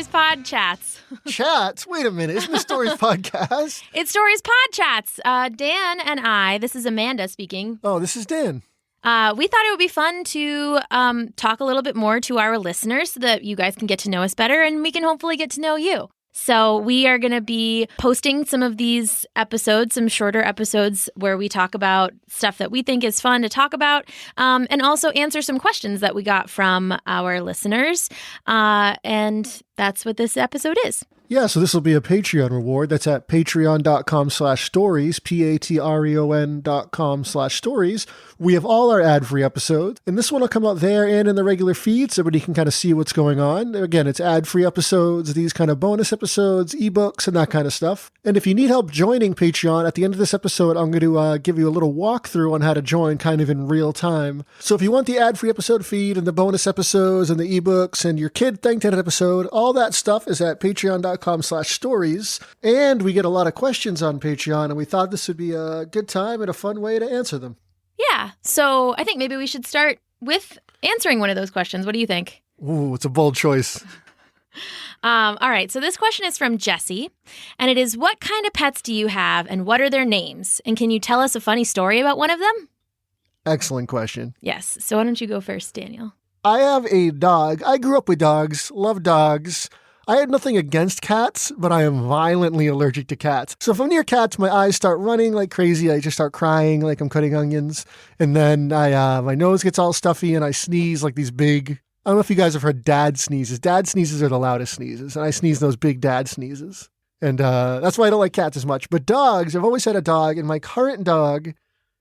Stories Podchats. Chats? Wait a minute. Isn't the Stories podcast? It's Stories Podchats. Dan and I, this is Amanda speaking. Oh, this is Dan. We thought it would be fun to talk a little bit more to our listeners so that you guys can get to know us better and we can hopefully get to know you. So we are going to be posting some of these episodes, some shorter episodes where we talk about stuff that we think is fun to talk about, and also answer some questions that we got from our listeners. And that's what this episode is. Yeah, so this will be a Patreon reward. That's at patreon.com/stories, patreon.com/stories. We have all our ad-free episodes, and this one will come out there and in the regular feed so everybody can kind of see what's going on. Again, it's ad-free episodes, these kind of bonus episodes, ebooks, and that kind of stuff. And if you need help joining Patreon, at the end of this episode, I'm going to give you a little walkthrough on how to join kind of in real time. So if you want the ad-free episode feed and the bonus episodes and the ebooks and your kid thanked at an episode, all that stuff is at patreon.com/stories. And we get a lot of questions on Patreon, and we thought this would be a good time and a fun way to answer them. Yeah, so I think maybe we should start with answering one of those questions. What do you think? Ooh, it's a bold choice. All right, so this question is from Jesse, and it is, what kind of pets do you have, and what are their names? And can you tell us a funny story about one of them? Excellent question. Yes, so why don't you go first, Daniel? I have a dog. I grew up with dogs, love dogs. I had nothing against cats, but I am violently allergic to cats. So if I'm near cats, my eyes start running like crazy. I just start crying like I'm cutting onions. And then my nose gets all stuffy and I sneeze like these big, I don't know if you guys have heard dad sneezes. Dad sneezes are the loudest sneezes. And I sneeze those big dad sneezes. And that's why I don't like cats as much. But dogs, I've always had a dog. And my current dog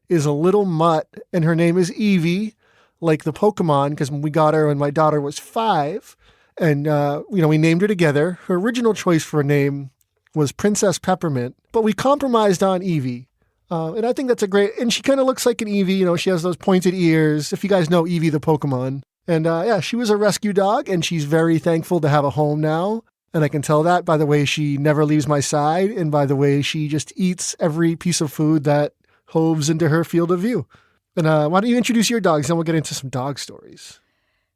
is a little mutt. And her name is Evie, like the Pokemon, because we got her when my daughter was 5. And, we named her together. Her original choice for a name was Princess Peppermint, but we compromised on Evie. And I think that's a great, and she kind of looks like an Eevee. She has those pointed ears. If you guys know Eevee, the Pokemon. And she was a rescue dog, and she's very thankful to have a home now. And I can tell that by the way she never leaves my side and by the way she just eats every piece of food that hoves into her field of view. And why don't you introduce your dogs, then we'll get into some dog stories.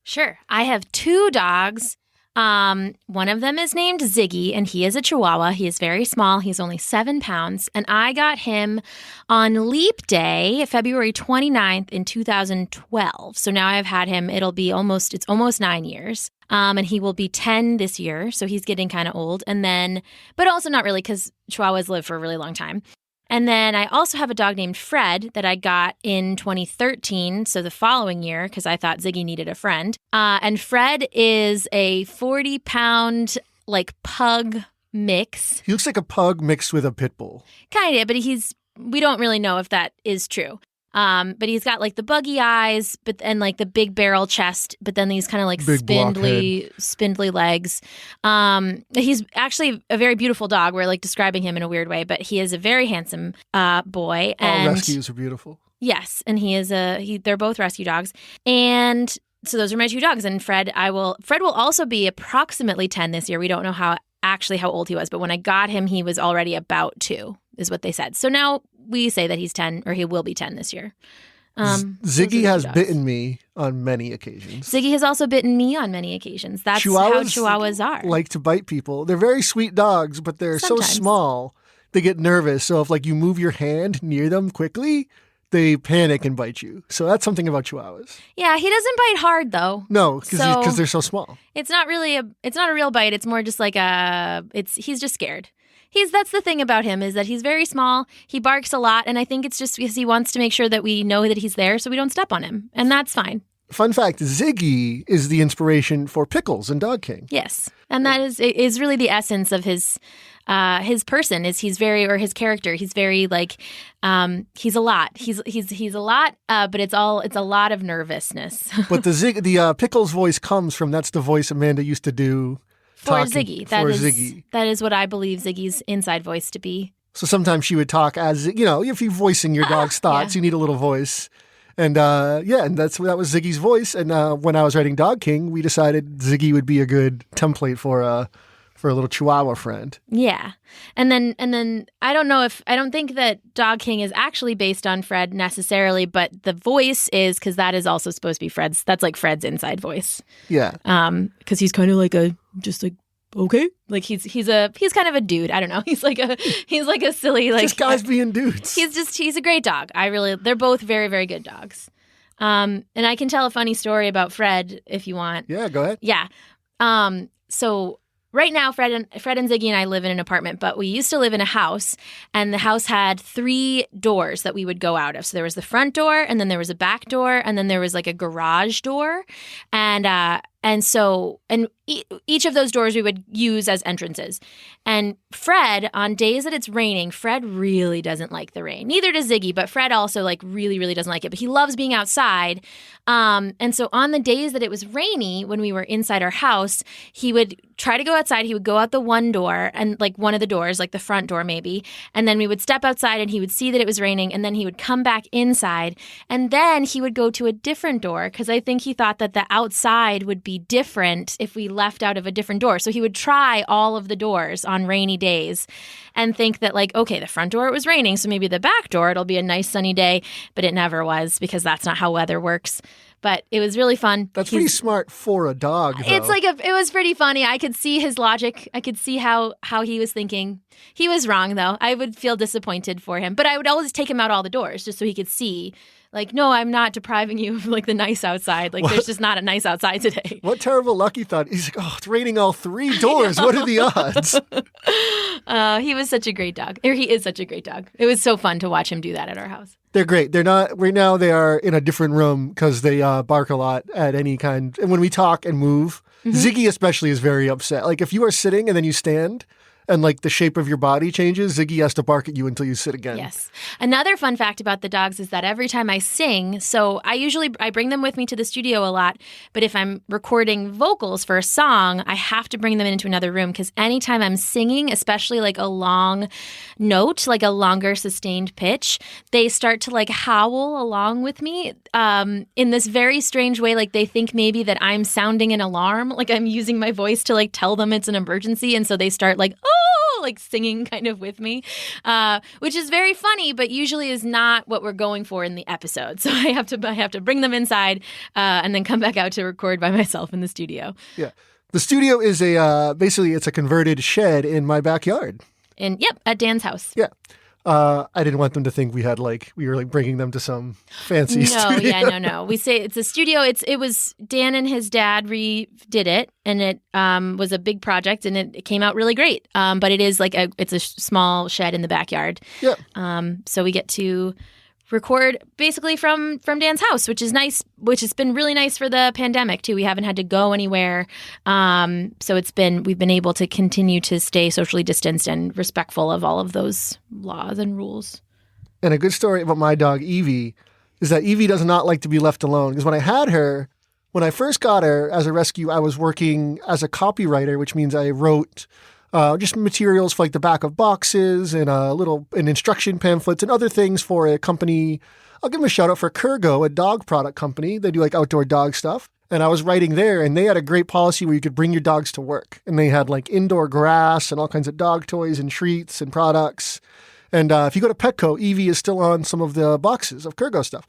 Sure. I have 2 dogs. One of them is named Ziggy, and he is a Chihuahua. He is very small. He's only 7 pounds. And I got him on Leap Day, February 29th in 2012. So now I've had him. It's almost 9 years. And he will be 10 this year. So he's getting kind of old. And then, but also not really, because Chihuahuas live for a really long time. And then I also have a dog named Fred that I got in 2013, so the following year, because I thought Ziggy needed a friend. And Fred is a 40-pound, pug mix. He looks like a pug mixed with a pit bull. Kind of, but we don't really know if that is true. But he's got the buggy eyes, and the big barrel chest, but then these kind of spindly legs. He's actually a very beautiful dog. We're describing him in a weird way, but he is a very handsome boy. All rescues are beautiful. Yes, and they're both rescue dogs. And so those are my 2 dogs. And Fred will also be approximately 10 this year. We don't know how old he was, but when I got him, he was already about 2, is what they said. So now we say that he's 10, or he will be 10 this year. Ziggy has bitten me on many occasions. Ziggy has also bitten me on many occasions. That's how Chihuahuas are. Like to bite people. They're very sweet dogs, but they're sometimes so small, they get nervous. So if you move your hand near them quickly, they panic and bite you. So that's something about Chihuahuas. Yeah, he doesn't bite hard though. No, because they're so small. It's not a real bite. It's more just he's just scared. That's the thing about him, is that he's very small. He barks a lot. And I think it's just because he wants to make sure that we know that he's there so we don't step on him. And that's fine. Fun fact, Ziggy is the inspiration for Pickles in Dog King. Yes. And that is really the essence of his person, is his character. He's very he's a lot. He's a lot, but it's a lot of nervousness. But the Pickles voice comes from, that's the voice Amanda used to do. For Ziggy. That is what I believe Ziggy's inside voice to be. So sometimes she would talk as, if you're voicing your dog's thoughts, you need a little voice. And and that was Ziggy's voice. And when I was writing Dog King, we decided Ziggy would be a good template for a little Chihuahua friend. Yeah. And then I don't think that Dog King is actually based on Fred necessarily, but the voice is, because that is also supposed to be Fred's. That's Fred's inside voice. Yeah. Because he's kind of like a okay. Like he's kind of a dude. I don't know. He's like a silly, like, just guys being dudes. He's a great dog. They're both very, very good dogs. And I can tell a funny story about Fred if you want. Yeah, go ahead. Yeah. So right now, Fred and Ziggy and I live in an apartment, but we used to live in a house, and the house had 3 doors that we would go out of. So there was the front door, and then there was a back door, and then there was like a garage door, and each of those doors we would use as entrances. And Fred, on days that it's raining, Fred really doesn't like the rain. Neither does Ziggy, but Fred also like really, really doesn't like it. But he loves being outside. And so on the days that it was rainy, when we were inside our house, he would try to go outside. He would go out the one door, and like one of the doors, like the front door maybe. And then we would step outside and he would see that it was raining, and then he would come back inside. And then he would go to a different door, because I think he thought that the outside would be different if we left out of a different door. So he would try all of the doors on rainy days and think that, like, okay, the front door, it was raining, so maybe the back door, it'll be a nice sunny day. But it never was, because that's not how weather works. But it was really fun. That's pretty smart for a dog, though. It was pretty funny. I could see his logic. I could see how he was thinking. He was wrong, though. I would feel disappointed for him. But I would always take him out all the doors just so he could see, like, no, I'm not depriving you of, like, the nice outside. Like, there's just not a nice outside today. What terrible luck he thought. He's like, oh, it's raining all 3 doors. What are the odds? He was such a great dog. Or he is such a great dog. It was so fun to watch him do that at our house. They're great. They're not, right now they are in a different room because they bark a lot at any kind. And when we talk and move, Ziggy especially is very upset. Like if you are sitting and then you stand and like the shape of your body changes, Ziggy has to bark at you until you sit again. Yes. Another fun fact about the dogs is that every time I sing, so I bring them with me to the studio a lot, but if I'm recording vocals for a song, I have to bring them into another room, because anytime I'm singing, especially like a long note, like a longer sustained pitch, they start to like howl along with me in this very strange way. Like they think maybe that I'm sounding an alarm, like I'm using my voice to like tell them it's an emergency. And so they start like, oh, like singing kind of with me, which is very funny, but usually is not what we're going for in the episode. So I have to bring them inside and then come back out to record by myself in the studio. Yeah. The studio is basically it's a converted shed in my backyard. At Dan's house. Yeah. I didn't want them to think we were like bringing them to some fancy studio. No. We say it's a studio. It was Dan and his dad redid it, and it was a big project, and it came out really great. But it is like it's a small shed in the backyard. Yeah. So we get to record basically from Dan's house, which is nice, which has been really nice for the pandemic too. We haven't had to go anywhere. So we've been able to continue to stay socially distanced and respectful of all of those laws and rules. And a good story about my dog, Evie, is that Evie does not like to be left alone. Because when I first got her as a rescue, I was working as a copywriter, which means I wrote just materials for like the back of boxes and instruction pamphlets and other things for a company. I'll give them a shout out for Kurgo, a dog product company. They do like outdoor dog stuff. And I was writing there, and they had a great policy where you could bring your dogs to work. And they had like indoor grass and all kinds of dog toys and treats and products. And if you go to Petco, Evie is still on some of the boxes of Kurgo stuff.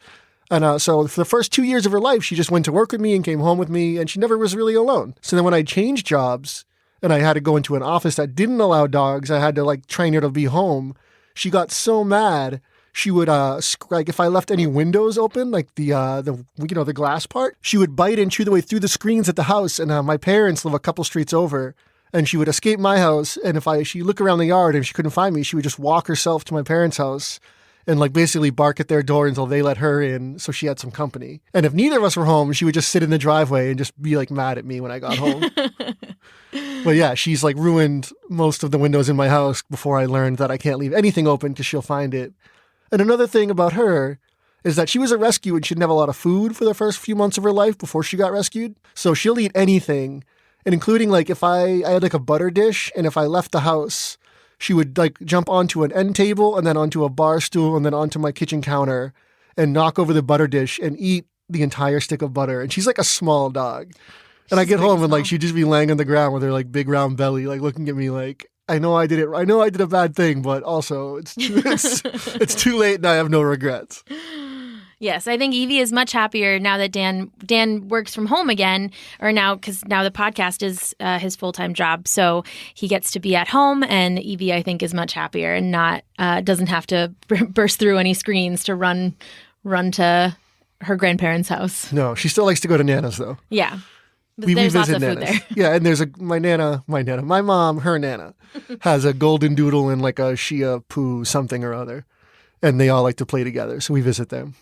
And so for the first 2 years of her life, she just went to work with me and came home with me, and she never was really alone. So then when I changed jobs, and I had to go into an office that didn't allow dogs, I had to like train her to be home. She got so mad, she would like if I left any windows open, like the glass part, she would bite and chew the way through the screens at the house. And my parents live a couple streets over, and she would escape my house. And if she look around the yard and if she couldn't find me, she would just walk herself to my parents' house and like basically bark at their door until they let her in, so she had some company. And if neither of us were home, she would just sit in the driveway and just be like mad at me when I got home. But yeah, she's like ruined most of the windows in my house before I learned that I can't leave anything open because she'll find it. And another thing about her is that she was a rescue and she didn't have a lot of food for the first few months of her life before she got rescued. So she'll eat anything, and including like if I had like a butter dish, and if I left the house, she would like jump onto an end table and then onto a bar stool and then onto my kitchen counter and knock over the butter dish and eat the entire stick of butter. And she's like a small dog. And I get home and like she'd just be laying on the ground with her like big round belly, like looking at me like, I know I did it. I know I did a bad thing, but also it's too late and I have no regrets. Yes, I think Evie is much happier now that Dan works from home again, or because now the podcast is his full-time job, so he gets to be at home, and Evie, I think, is much happier and not doesn't have to burst through any screens to run to her grandparents' house. No, she still likes to go to Nana's, though. Yeah. But We there's lots revisit of food Nana's. there. Yeah, and there's my mom, her Nana, has a golden doodle and like a Shia Poo something or other, and they all like to play together, so we visit them.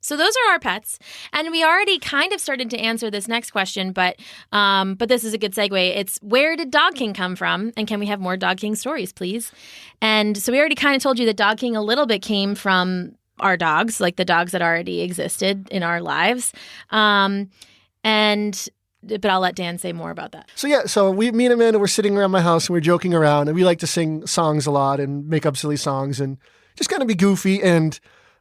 So those are our pets, and we already kind of started to answer this next question, but this is a good segue. It's where did Dog King come from, and can we have more Dog King stories, please? And so we already kind of told you that Dog King a little bit came from our dogs, like the dogs that already existed in our lives, but I'll let Dan say more about that. So me and Amanda were sitting around my house and we're joking around, and we like to sing songs a lot and make up silly songs and just kind of be goofy. And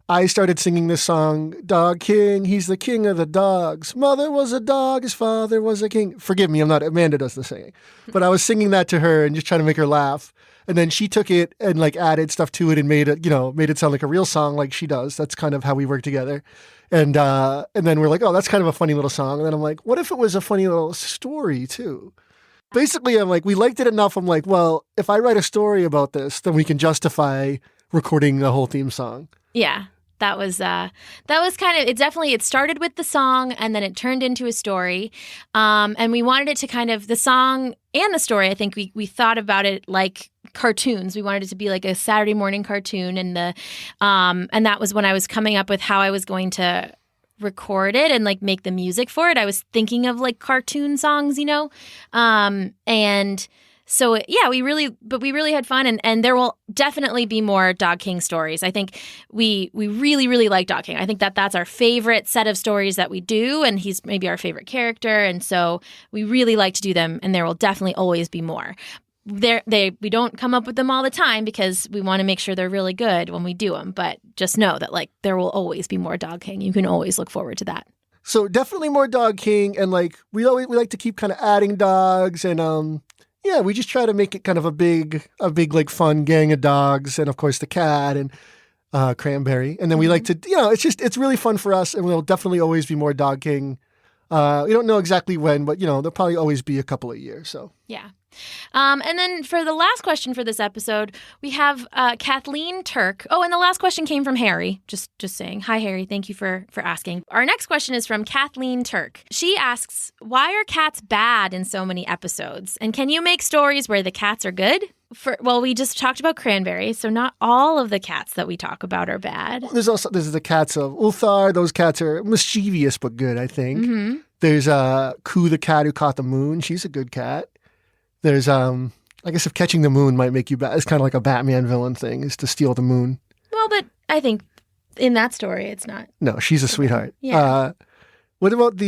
I started singing this song, Dog King, he's the king of the dogs. Mother was a dog, his father was a king. Forgive me, Amanda does the singing. But I was singing that to her and just trying to make her laugh. And then she took it and like added stuff to it and made it sound like a real song like she does. That's kind of how we work together. And then we're like, oh, that's kind of a funny little song. And then I'm like, what if it was a funny little story too? Basically, I'm like, we liked it enough. I'm like, well, if I write a story about this, then we can justify recording the whole theme song. Yeah. That was kind of, it started with the song and then it turned into a story. And we wanted it to kind of, the song and the story, I think we thought about it like cartoons. We wanted it to be like a Saturday morning cartoon. And and that was when I was coming up with how I was going to record it and like make the music for it. I was thinking of like cartoon songs, and so yeah, we really had fun, and there will definitely be more Dog King stories. I think we really, really like Dog King. I think that's our favorite set of stories that we do, and he's maybe our favorite character, and so we really like to do them, and there will definitely always be more. We don't come up with them all the time because we want to make sure they're really good when we do them, but just know that like there will always be more Dog King. You can always look forward to that. So definitely more Dog King, and like we like to keep kind of adding dogs, and yeah, we just try to make it kind of a big like fun gang of dogs, and of course the cat and Cranberry, and then we like to it's really fun for us, and we'll definitely always be more Dog King. We don't know exactly when, but there'll probably always be a couple of years. So yeah. And then for the last question for this episode, we have Kathleen Turk. Oh, and the last question came from Harry. Just saying. Hi, Harry. Thank you for asking. Our next question is from Kathleen Turk. She asks, why are cats bad in so many episodes? And can you make stories where the cats are good? We just talked about Cranberry, so not all of the cats that we talk about are bad. There's the cats of Ulthar. Those cats are mischievous but good, I think. Mm-hmm. There's Ku, the cat who caught the moon. She's a good cat. There's, I guess if catching the moon might make you bad, it's kind of like a Batman villain thing, is to steal the moon. Well, but I think in that story, it's not. No, she's a sweetheart. Yeah. What about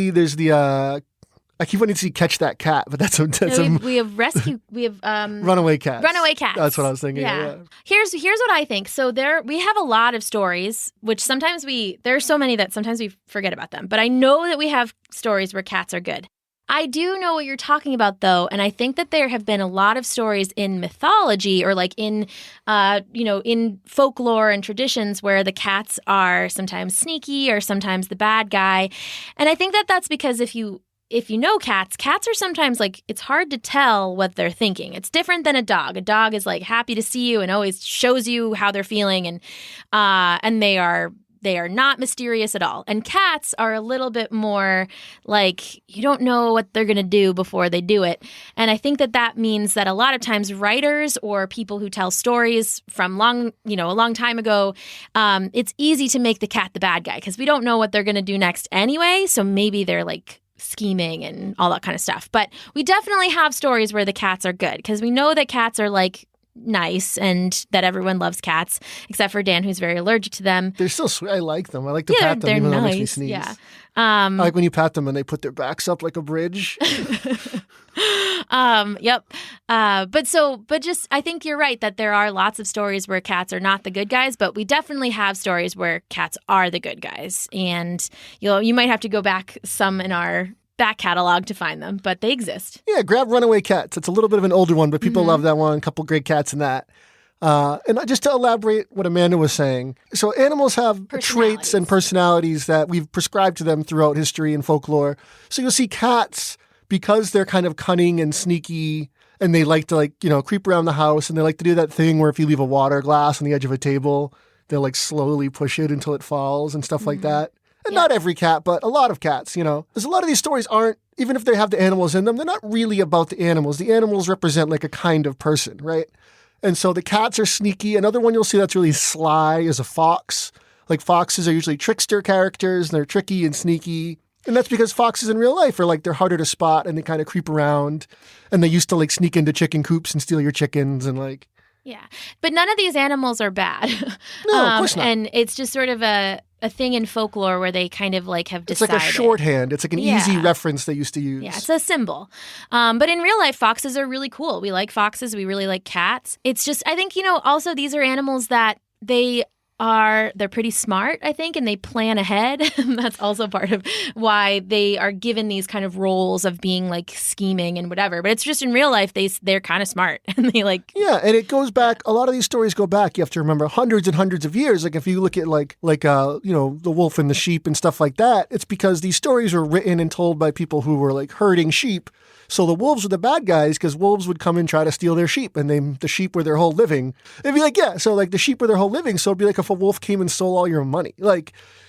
I keep wanting to see Catch That Cat, but we have rescue, we have, Runaway Cats. Runaway Cats. That's what I was thinking. Yeah. Here's what I think. So we have a lot of stories, which sometimes there are so many that sometimes we forget about them, but I know that we have stories where cats are good. I do know what you're talking about, though, and I think that there have been a lot of stories in mythology or like in folklore and traditions where the cats are sometimes sneaky or sometimes the bad guy. And I think that that's because if you know cats are sometimes like, it's hard to tell what they're thinking. It's different than a dog. A dog is like happy to see you and always shows you how they're feeling, and they are not mysterious at all. And cats are a little bit more like, you don't know what they're going to do before they do it. And I think that means that a lot of times writers or people who tell stories from a long time ago, it's easy to make the cat the bad guy because we don't know what they're going to do next anyway. So maybe they're like scheming and all that kind of stuff. But we definitely have stories where the cats are good because we know that cats are like nice and that everyone loves cats except for Dan, who's very allergic to them. They're still sweet. I like them. I like to pat them even though it makes me sneeze. Yeah. I like when you pat them and they put their backs up like a bridge. Yep. But just I think you're right that there are lots of stories where cats are not the good guys, but we definitely have stories where cats are the good guys. And you might have to go back some in our back catalog to find them, but they exist. Yeah, grab Runaway Cats. It's a little bit of an older one, but people love that one. A couple great cats in that. And just to elaborate what Amanda was saying, so animals have traits and personalities that we've prescribed to them throughout history and folklore. So you'll see cats, because they're kind of cunning and sneaky, and they like to creep around the house, and they like to do that thing where if you leave a water glass on the edge of a table, they'll like slowly push it until it falls and stuff like that. And not every cat, but a lot of cats, There's a lot of these stories aren't, even if they have the animals in them, they're not really about the animals. The animals represent like a kind of person, right? And so the cats are sneaky. Another one you'll see that's really sly is a fox. Like foxes are usually trickster characters, and they're tricky and sneaky. And that's because foxes in real life are like, they're harder to spot, and they kind of creep around, and they used to like sneak into chicken coops and steal your chickens and like. Yeah. But none of these animals are bad. No, of course not. And it's just sort of a thing in folklore where they kind of like have decided. It's like a shorthand. It's like an easy reference they used to use. Yeah, it's a symbol. But in real life, foxes are really cool. We like foxes. We really like cats. It's just, I think, also these are animals that they're pretty smart, I think, and they plan ahead. That's also part of why they are given these kind of roles of being like scheming and whatever. But it's just in real life, they're kind of smart and they like. Yeah, and it goes back. A lot of these stories go back. You have to remember hundreds and hundreds of years. Like if you look at the wolf and the sheep and stuff like that, it's because these stories were written and told by people who were like herding sheep. So the wolves were the bad guys because wolves would come and try to steal their sheep, and the sheep were their whole living. It'd be like, so like the sheep were their whole living. So it'd be like if a wolf came and stole all your money.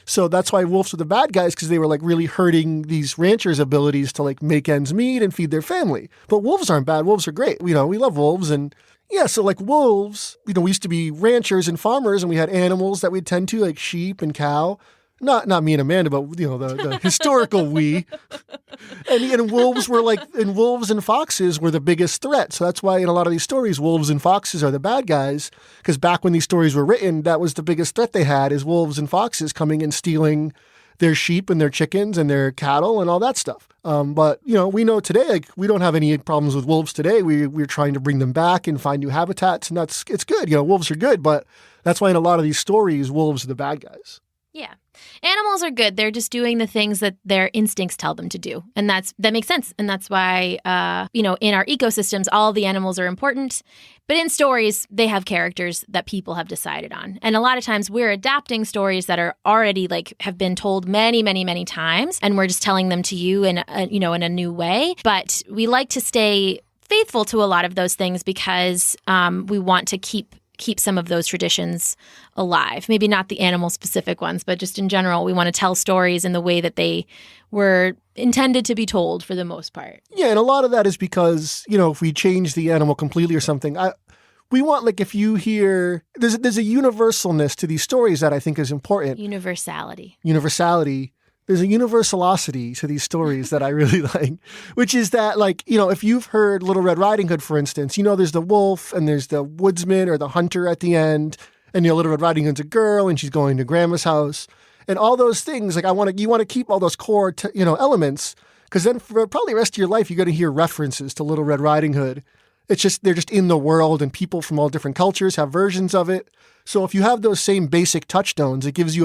So that's why wolves were the bad guys, because they were like really hurting these ranchers' abilities to like make ends meet and feed their family. But wolves aren't bad. Wolves are great. We love wolves. And so like wolves, we used to be ranchers and farmers, and we had animals that we'd tend to, like sheep and cow. Not me and Amanda, but the historical we. And wolves were wolves and foxes were the biggest threat. So that's why in a lot of these stories, wolves and foxes are the bad guys. Because back when these stories were written, that was the biggest threat they had, is wolves and foxes coming and stealing their sheep and their chickens and their cattle and all that stuff. But we know today, like we don't have any problems with wolves today. We're trying to bring them back and find new habitats, and it's good. Wolves are good, but that's why in a lot of these stories, wolves are the bad guys. Yeah. Animals are good. They're just doing the things that their instincts tell them to do. And that makes sense. And that's why, in our ecosystems, all the animals are important. But in stories, they have characters that people have decided on. And a lot of times we're adapting stories that are already have been told many, many, many times. And we're just telling them to you in a new way. But we like to stay faithful to a lot of those things because we want to keep some of those traditions alive. Maybe not the animal-specific ones, but just in general, we want to tell stories in the way that they were intended to be told for the most part. Yeah, and a lot of that is because, if we change the animal completely or something, we want, like, if you hear, there's a universalness to these stories that I think is important. Universality. There's a universality to these stories that I really like, which is that, if you've heard Little Red Riding Hood, for instance, there's the wolf and there's the woodsman or the hunter at the end, and Little Red Riding Hood's a girl and she's going to grandma's house, and all those things. Like you want to keep all those core, elements, because then for probably the rest of your life, you're going to hear references to Little Red Riding Hood. It's just, they're just in the world, and people from all different cultures have versions of it. So if you have those same basic touchstones, it gives you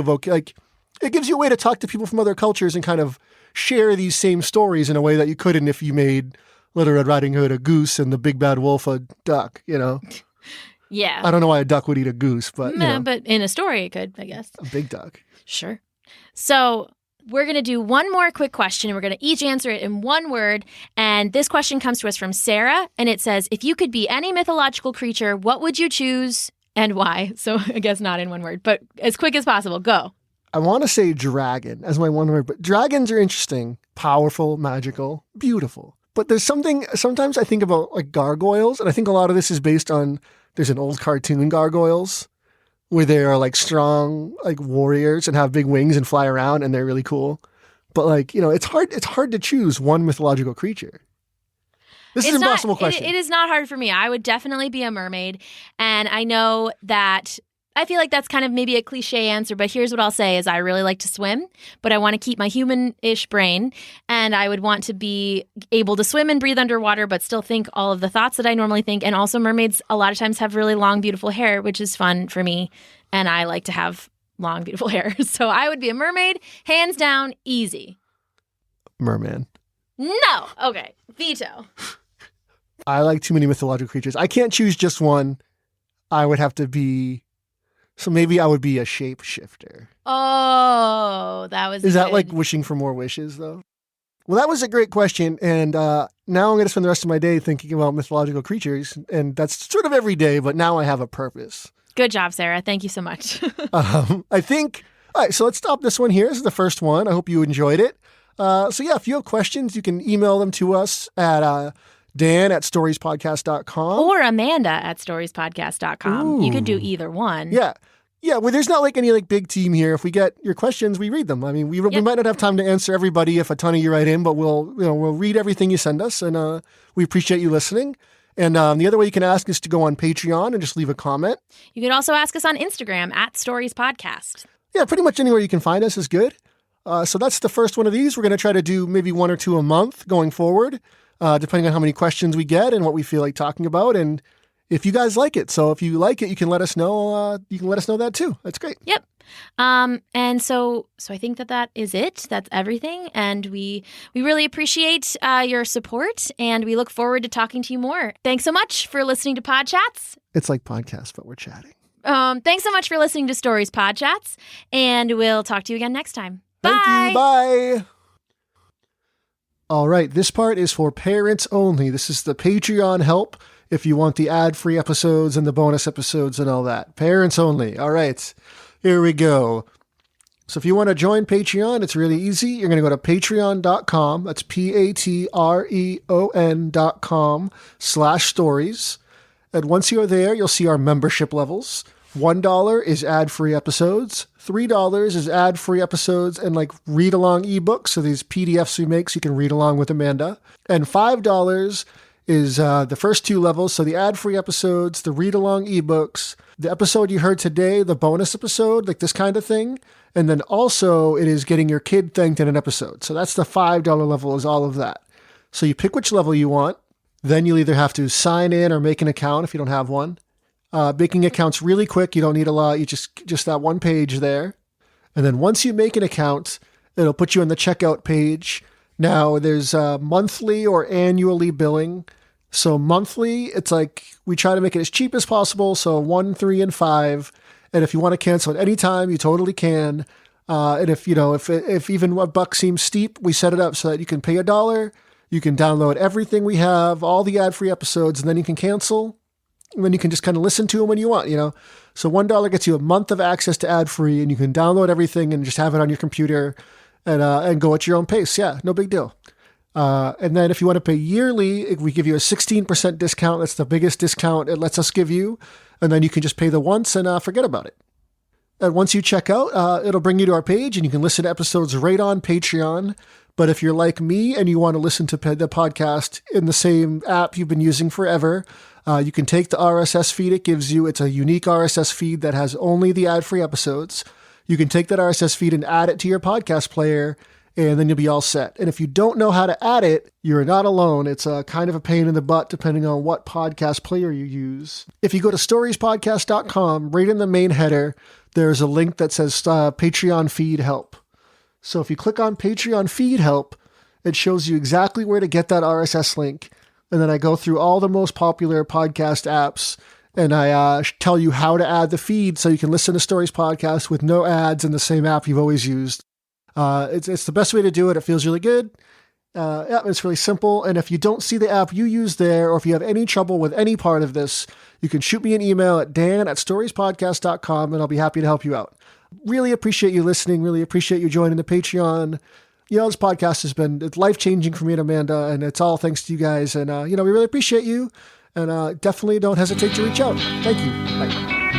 it gives you a way to talk to people from other cultures and kind of share these same stories in a way that you couldn't if you made Little Red Riding Hood a goose and the big bad wolf a duck, Yeah. I don't know why a duck would eat a goose, but but in a story it could, I guess. A big duck. Sure. So we're going to do one more quick question. We're going to each answer it in one word. And this question comes to us from Sarah, and it says, if you could be any mythological creature, what would you choose and why? So I guess not in one word, but as quick as possible. Go. I want to say dragon as my one word, but dragons are interesting, powerful, magical, beautiful. But there's something, sometimes I think about like gargoyles, and I think a lot of this is based on, there's an old cartoon, Gargoyles, where they are like strong, like warriors and have big wings and fly around, and they're really cool. But it's hard to choose one mythological creature. This is an impossible question. It is not hard for me. I would definitely be a mermaid. And I know that I feel like that's kind of maybe a cliche answer, but here's what I'll say is I really like to swim, but I want to keep my human-ish brain, and I would want to be able to swim and breathe underwater, but still think all of the thoughts that I normally think. And also mermaids a lot of times have really long, beautiful hair, which is fun for me, and I like to have long, beautiful hair. So I would be a mermaid, hands down, easy. Merman. No. Okay. Veto. I like too many mythological creatures. I can't choose just one. I would have to be, so maybe I would be a shapeshifter. Oh, that was Is that good. like wishing for more wishes though? Well, that was a great question. And now I'm going to spend the rest of my day thinking about mythological creatures. And that's sort of every day, but now I have a purpose. Good job, Sarah. Thank you so much. I think, all right, so let's stop this one here. This is the first one. I hope you enjoyed it. So yeah, if you have questions, you can email them to us at dan@storiespodcast.com. Or Amanda@storiespodcast.com. You could do either one. Yeah. Yeah, well, there's not like any like big team here. If we get your questions, we read them. I mean, we might not have time to answer everybody if a ton of you write in, but we'll read everything you send us, and we appreciate you listening. And the other way you can ask is to go on Patreon and just leave a comment. You can also ask us on Instagram @storiespodcast. Yeah, pretty much anywhere you can find us is good. So that's the first one of these. We're going to try to do maybe 1 or 2 a month going forward, depending on how many questions we get and what we feel like talking about, and if you guys like it. So if you like it, you can let us know. You can let us know that too. That's great. Yep. And so I think that is it. That's everything. And we really appreciate your support, and we look forward to talking to you more. Thanks so much for listening to Podchats. It's like podcasts, but we're chatting. Thanks so much for listening to Stories Podchats, and we'll talk to you again next time. Bye. Thank you. Bye. All right. This part is for parents only. This is the Patreon help. If you want the ad-free episodes and the bonus episodes and all that. Parents only. All right. Here we go. So if you want to join Patreon, it's really easy. You're going to go to patreon.com. That's patreon.com/stories. And once you're there, you'll see our membership levels. $1 is ad-free episodes. $3 is ad-free episodes and like read-along ebooks. So these PDFs we make so you can read along with Amanda. And $5 is the first 2 levels. So the ad-free episodes, the read-along ebooks, the episode you heard today, the bonus episode, like this kind of thing. And then also it is getting your kid thanked in an episode. So that's the $5 level, is all of that. So you pick which level you want. Then you'll either have to sign in or make an account if you don't have one. Making accounts really quick. You don't need a lot. You just that one page there. And then once you make an account, it'll put you on the checkout page. Now there's monthly or annually billing. So monthly, it's like we try to make it as cheap as possible. So 1, 3, and 5. And if you want to cancel at any time, you totally can. And if even $1 seems steep, we set it up so that you can pay $1. You can download everything we have, all the ad-free episodes, and then you can cancel. And then you can just kind of listen to them when you want, So $1 gets you a month of access to ad-free, and you can download everything and just have it on your computer and go at your own pace. Yeah, no big deal. And then if you want to pay yearly, we give you a 16% discount. That's the biggest discount it lets us give you. And then you can just pay the once and forget about it. And once you check out, it'll bring you to our page, and you can listen to episodes right on Patreon. But if you're like me and you want to listen to the podcast in the same app you've been using forever, you can take the RSS feed it gives you. It's a unique RSS feed that has only the ad-free episodes. You can take that RSS feed and add it to your podcast player, and then you'll be all set. And if you don't know how to add it, you're not alone. It's a kind of a pain in the butt depending on what podcast player you use. If you go to storiespodcast.com, right in the main header, there's a link that says Patreon feed help. So if you click on Patreon feed help, it shows you exactly where to get that RSS link. And then I go through all the most popular podcast apps, and I tell you how to add the feed so you can listen to Stories Podcast with no ads in the same app you've always used. It's the best way to do it. It feels really good. It's really simple. And if you don't see the app you use there, or if you have any trouble with any part of this, you can shoot me an email at dan@storiespodcast.com, and I'll be happy to help you out. Really appreciate you listening. Really appreciate you joining the Patreon. This podcast has been life-changing for me and Amanda, and it's all thanks to you guys. And, we really appreciate you, and definitely don't hesitate to reach out. Thank you. Bye.